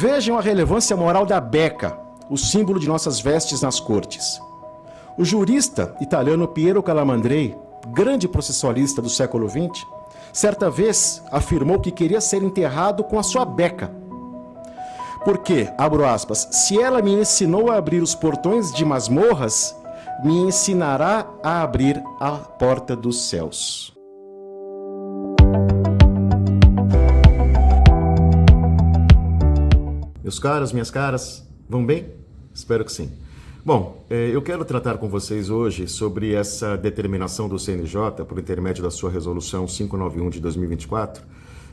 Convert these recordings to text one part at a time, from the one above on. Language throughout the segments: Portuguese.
Vejam a relevância moral da beca, o símbolo de nossas vestes nas cortes. O jurista italiano Piero Calamandrei, grande processualista do século XX, certa vez afirmou que queria ser enterrado com a sua beca. Porque, abro aspas, se ela me ensinou a abrir os portões de masmorras, me ensinará a abrir a porta dos céus. Meus caros, minhas caras, vão bem? Espero que sim. Bom, eu quero tratar com vocês hoje sobre essa determinação do CNJ, por intermédio da sua resolução 591 de 2024,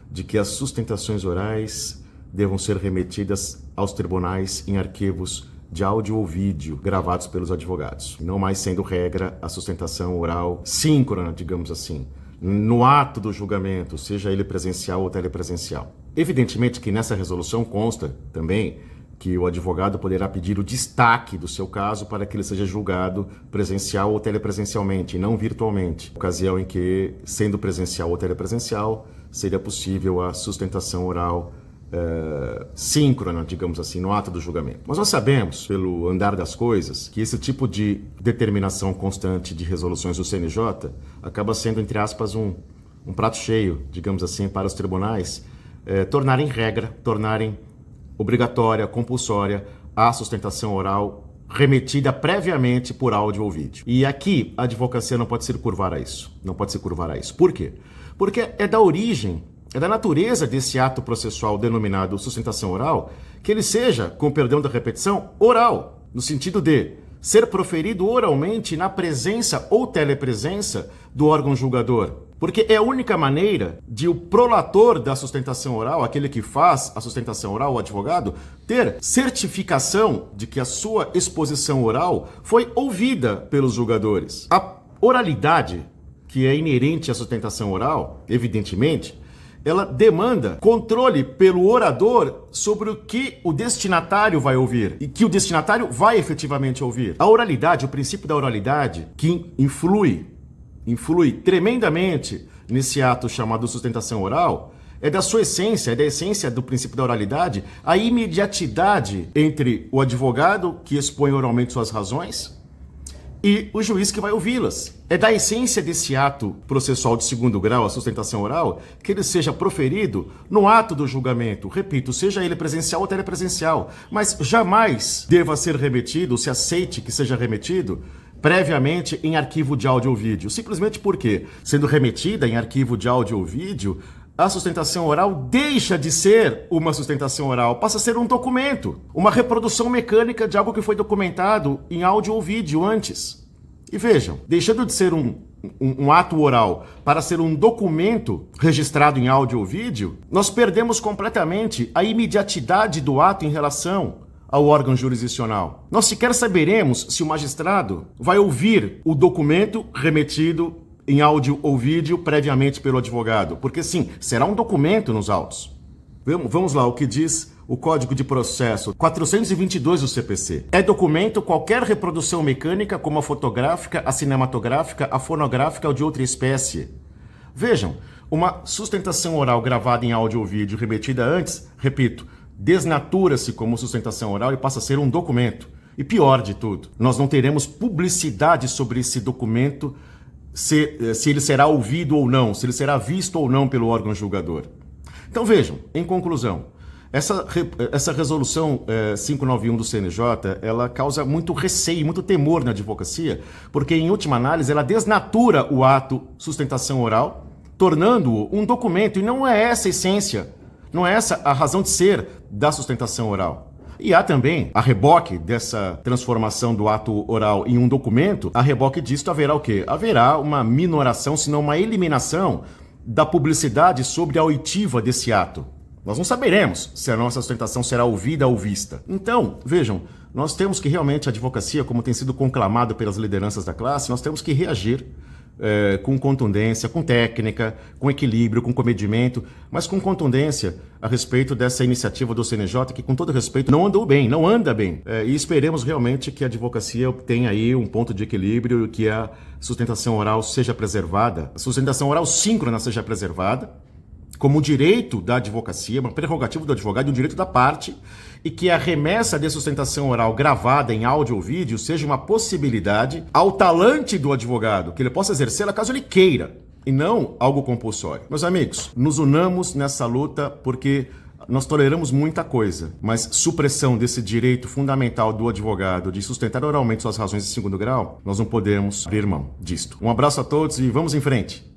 de que as sustentações orais devam ser remetidas aos tribunais em arquivos de áudio ou vídeo gravados pelos advogados, não mais sendo regra a sustentação oral síncrona, digamos assim, no ato do julgamento, seja ele presencial ou telepresencial. Evidentemente que nessa resolução consta também que o advogado poderá pedir o destaque do seu caso para que ele seja julgado presencial ou telepresencialmente, e não virtualmente, ocasião em que, sendo presencial ou telepresencial, seria possível a sustentação oral síncrona, digamos assim, no ato do julgamento. Mas nós sabemos, pelo andar das coisas, que esse tipo de determinação constante de resoluções do CNJ acaba sendo, entre aspas, um prato cheio, digamos assim, para os tribunais tornarem regra, tornarem obrigatória, compulsória, a sustentação oral remetida previamente por áudio ou vídeo. E aqui a advocacia não pode se curvar a isso. Não pode se curvar a isso. Por quê? Porque é da origem, é da natureza desse ato processual denominado sustentação oral que ele seja, com perdão da repetição, oral, no sentido de ser proferido oralmente na presença ou telepresença do órgão julgador. Porque é a única maneira de o prolator da sustentação oral, aquele que faz a sustentação oral, o advogado, ter certificação de que a sua exposição oral foi ouvida pelos julgadores. A oralidade, que é inerente à sustentação oral, evidentemente, ela demanda controle pelo orador sobre o que o destinatário vai ouvir e que o destinatário vai efetivamente ouvir. A oralidade, o princípio da oralidade, que influi tremendamente nesse ato chamado sustentação oral, é da sua essência, é da essência do princípio da oralidade, a imediatidade entre o advogado que expõe oralmente suas razões e o juiz que vai ouvi-las. É da essência desse ato processual de segundo grau, a sustentação oral, que ele seja proferido no ato do julgamento, repito, seja ele presencial ou telepresencial, mas jamais deva ser remetido, se aceite que seja remetido, previamente em arquivo de áudio ou vídeo. Simplesmente porque, sendo remetida em arquivo de áudio ou vídeo, a sustentação oral deixa de ser uma sustentação oral, passa a ser um documento, uma reprodução mecânica de algo que foi documentado em áudio ou vídeo antes. E vejam, deixando de ser um ato oral para ser um documento registrado em áudio ou vídeo, nós perdemos completamente a imediatidade do ato em relação ao órgão jurisdicional. Nós sequer saberemos se o magistrado vai ouvir o documento remetido em áudio ou vídeo previamente pelo advogado, porque sim, será um documento nos autos. Vamos lá, o que diz o Código de Processo 422 do CPC. É documento qualquer reprodução mecânica, como a fotográfica, a cinematográfica, a fonográfica ou de outra espécie. Vejam, uma sustentação oral gravada em áudio ou vídeo remetida antes, repito, desnatura-se como sustentação oral e passa a ser um documento. E pior de tudo, nós não teremos publicidade sobre esse documento, se ele será ouvido ou não, se ele será visto ou não pelo órgão julgador. Então vejam, em conclusão, essa resolução 591 do CNJ, ela causa muito receio, muito temor na advocacia, porque em última análise ela desnatura o ato sustentação oral, tornando-o um documento, e não é essa a essência, não é essa a razão de ser da sustentação oral. E há também, a reboque dessa transformação do ato oral em um documento, a reboque disto haverá o quê? Haverá uma minoração, se não uma eliminação da publicidade sobre a oitiva desse ato. Nós não saberemos se a nossa sustentação será ouvida ou vista. Então, vejam, nós temos que realmente, a advocacia, como tem sido conclamado pelas lideranças da classe, nós temos que reagir com contundência, com técnica, com equilíbrio, com comedimento, mas com contundência a respeito dessa iniciativa do CNJ, que, com todo respeito, não andou bem, não anda bem. E esperemos realmente que a advocacia tenha aí um ponto de equilíbrio e que a sustentação oral seja preservada, a sustentação oral síncrona seja preservada, como um direito da advocacia, uma prerrogativa do advogado e um direito da parte, e que a remessa de sustentação oral gravada em áudio ou vídeo seja uma possibilidade ao talante do advogado, que ele possa exercê-la caso ele queira, e não algo compulsório. Meus amigos, nos unamos nessa luta porque nós toleramos muita coisa, mas supressão desse direito fundamental do advogado de sustentar oralmente suas razões de segundo grau, nós não podemos abrir mão disto. Um abraço a todos e vamos em frente.